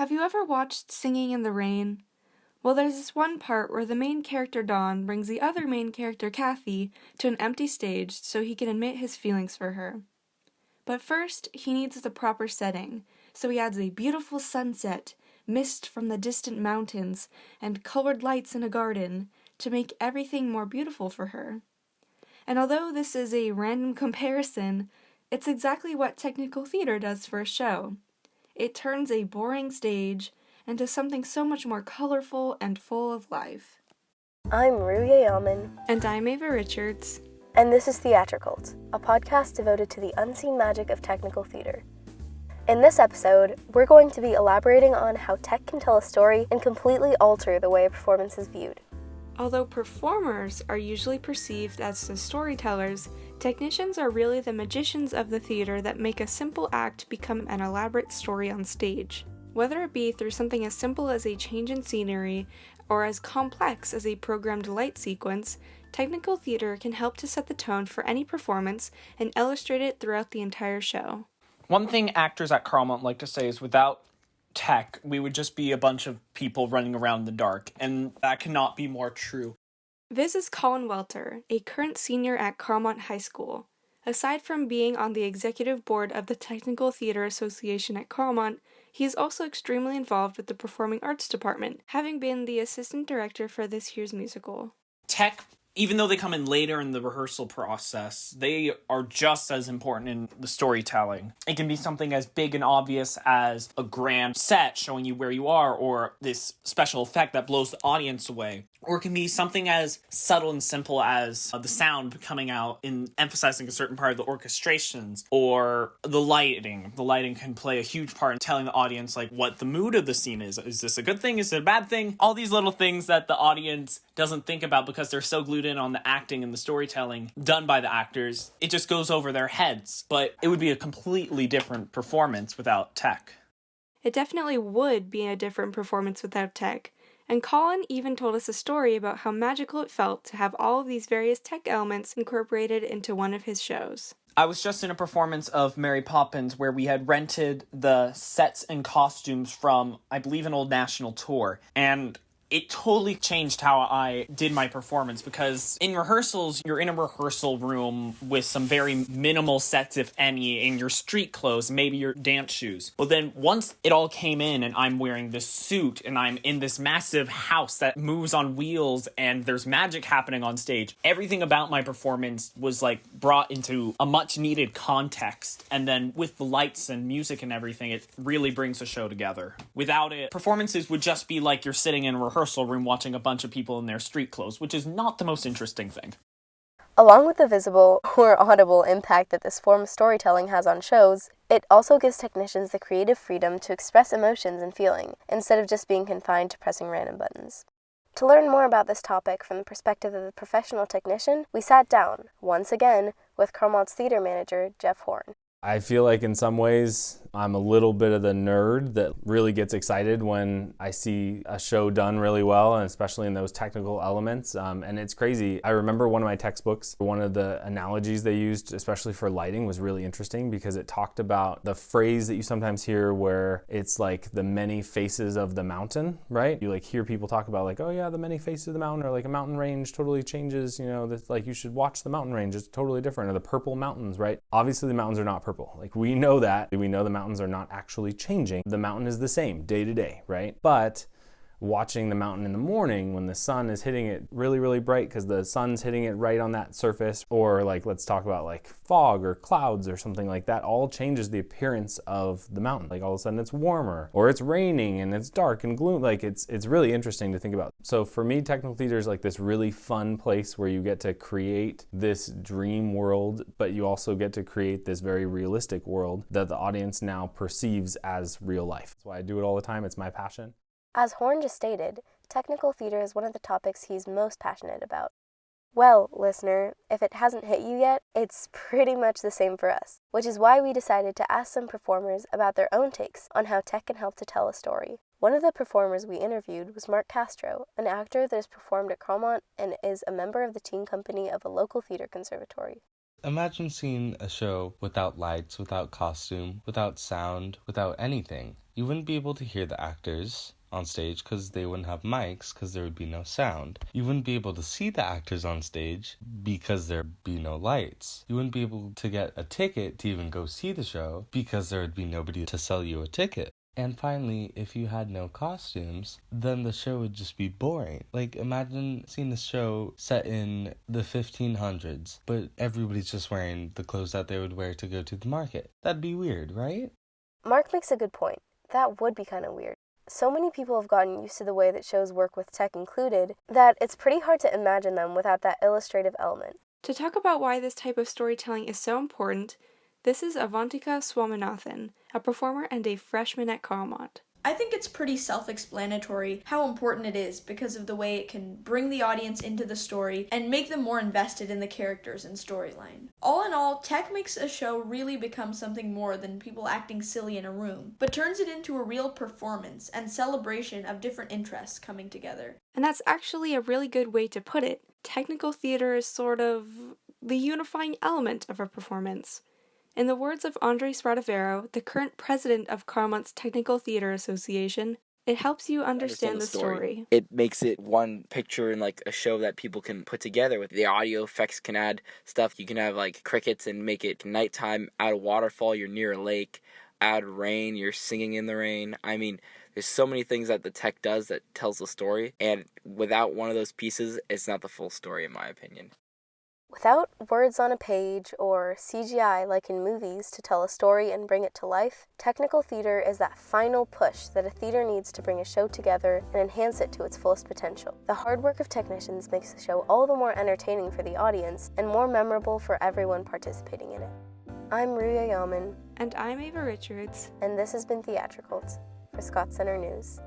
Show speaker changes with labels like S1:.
S1: Have you ever watched Singing in the Rain? Well, there's this one part where the main character Don brings the other main character Kathy to an empty stage so he can admit his feelings for her. But first, he needs the proper setting, so he adds a beautiful sunset, mist from the distant mountains, and colored lights in a garden to make everything more beautiful for her. And although this is a random comparison, it's exactly what technical theater does for a show. It turns a boring stage into something so much more colorful and full of life.
S2: I'm Ruye Alman.
S1: And I'm Ava Richards.
S2: And this is Theatricult, a podcast devoted to the unseen magic of technical theater. In this episode, we're going to be elaborating on how tech can tell a story and completely alter the way a performance is viewed.
S1: Although performers are usually perceived as the storytellers, technicians are really the magicians of the theater that make a simple act become an elaborate story on stage. Whether it be through something as simple as a change in scenery or as complex as a programmed light sequence, technical theater can help to set the tone for any performance and illustrate it throughout the entire show.
S3: One thing actors at Carmont like to say is without tech, we would just be a bunch of people running around in the dark, and that cannot be more true.
S1: This is Colin Welter, a current senior at Carmont High School. Aside from being on the executive board of the Technical Theater Association at Carmont, he is also extremely involved with the Performing Arts Department, having been the assistant director for this year's musical.
S3: Tech, even though they come in later in the rehearsal process, they are just as important in the storytelling. It can be something as big and obvious as a grand set showing you where you are, or this special effect that blows the audience away. Or it can be something as subtle and simple as the sound coming out and emphasizing a certain part of the orchestrations, or the lighting. The lighting can play a huge part in telling the audience like what the mood of the scene is. Is this a good thing? Is it a bad thing? All these little things that the audience doesn't think about because they're so glued in on the acting and the storytelling done by the actors. It just goes over their heads. But it would be a completely different performance without tech.
S1: It definitely would be a different performance without tech. And Colin even told us a story about how magical it felt to have all of these various tech elements incorporated into one of his shows.
S3: I was just in a performance of Mary Poppins where we had rented the sets and costumes from, I believe, an old national tour. And it totally changed how I did my performance, because in rehearsals, you're in a rehearsal room with some very minimal sets, if any, in your street clothes, maybe your dance shoes. But then once it all came in and I'm wearing this suit and I'm in this massive house that moves on wheels and there's magic happening on stage, everything about my performance was like brought into a much needed context. And then with the lights and music and everything, it really brings the show together. Without it, performances would just be like you're sitting in a rehearsal room watching a bunch of people in their street clothes, which is not the most interesting thing.
S2: Along with the visible or audible impact that this form of storytelling has on shows, it also gives technicians the creative freedom to express emotions and feeling, instead of just being confined to pressing random buttons. To learn more about this topic from the perspective of the professional technician, we sat down, once again, with Carmont's theater manager, Jeff Horn.
S4: I feel like in some ways I'm a little bit of the nerd that really gets excited when I see a show done really well, and especially in those technical elements. And it's crazy. I remember one of my textbooks, one of the analogies they used, especially for lighting, was really interesting because it talked about the phrase that you sometimes hear where it's like the many faces of the mountain, right? You like hear people talk about like, oh yeah, the many faces of the mountain, or like a mountain range totally changes, you know, that's like you should watch the mountain range, it's totally different, or the purple mountains, right? Obviously the mountains are not purple. Like we know that. We know the mountains are not actually changing. The mountain is the same day to day, right? But watching the mountain in the morning when the sun is hitting it really, really bright because the sun's hitting it right on that surface, or like let's talk about like fog or clouds or something like that, all changes the appearance of the mountain. Like all of a sudden it's warmer, or it's raining and it's dark and gloom. Like it's really interesting to think about. So for me, technical theater is like this really fun place where you get to create this dream world, but you also get to create this very realistic world that the audience now perceives as real life. That's why I do it all the time. It's my passion.
S2: As Horn just stated, technical theater is one of the topics he's most passionate about. Well, listener, if it hasn't hit you yet, it's pretty much the same for us, which is why we decided to ask some performers about their own takes on how tech can help to tell a story. One of the performers we interviewed was Mark Castro, an actor that has performed at Carmont and is a member of the teen company of a local theater conservatory.
S5: Imagine seeing a show without lights, without costume, without sound, without anything. You wouldn't be able to hear the actors on stage because they wouldn't have mics because there would be no sound. You wouldn't be able to see the actors on stage because there'd be no lights. You wouldn't be able to get a ticket to even go see the show because there would be nobody to sell you a ticket. And finally, if you had no costumes, then the show would just be boring. Like, imagine seeing a show set in the 1500s, but everybody's just wearing the clothes that they would wear to go to the market. That'd be weird, right?
S2: Mark makes a good point. That would be kind of weird. So many people have gotten used to the way that shows work with tech included that it's pretty hard to imagine them without that illustrative element.
S1: To talk about why this type of storytelling is so important, this is Avantika Swaminathan, a performer and a freshman at Carmont.
S6: I think it's pretty self-explanatory how important it is because of the way it can bring the audience into the story and make them more invested in the characters and storyline. All in all, tech makes a show really become something more than people acting silly in a room, but turns it into a real performance and celebration of different interests coming together.
S1: And that's actually a really good way to put it. Technical theater is sort of the unifying element of a performance. In the words of Andres Radavero, the current president of Carmont's Technical Theater Association, it helps you understand the story.
S7: It makes it one picture in like a show that people can put together with. The audio effects can add stuff. You can have like crickets and make it nighttime. Add a waterfall, you're near a lake. Add rain, you're singing in the rain. I mean, there's so many things that the tech does that tells the story. And without one of those pieces, it's not the full story in my opinion.
S2: Without words on a page or CGI like in movies to tell a story and bring it to life, technical theater is that final push that a theater needs to bring a show together and enhance it to its fullest potential. The hard work of technicians makes the show all the more entertaining for the audience and more memorable for everyone participating in it. I'm Ruya Yaman.
S1: And I'm Ava Richards.
S2: And this has been Theatricult for Scott Center News.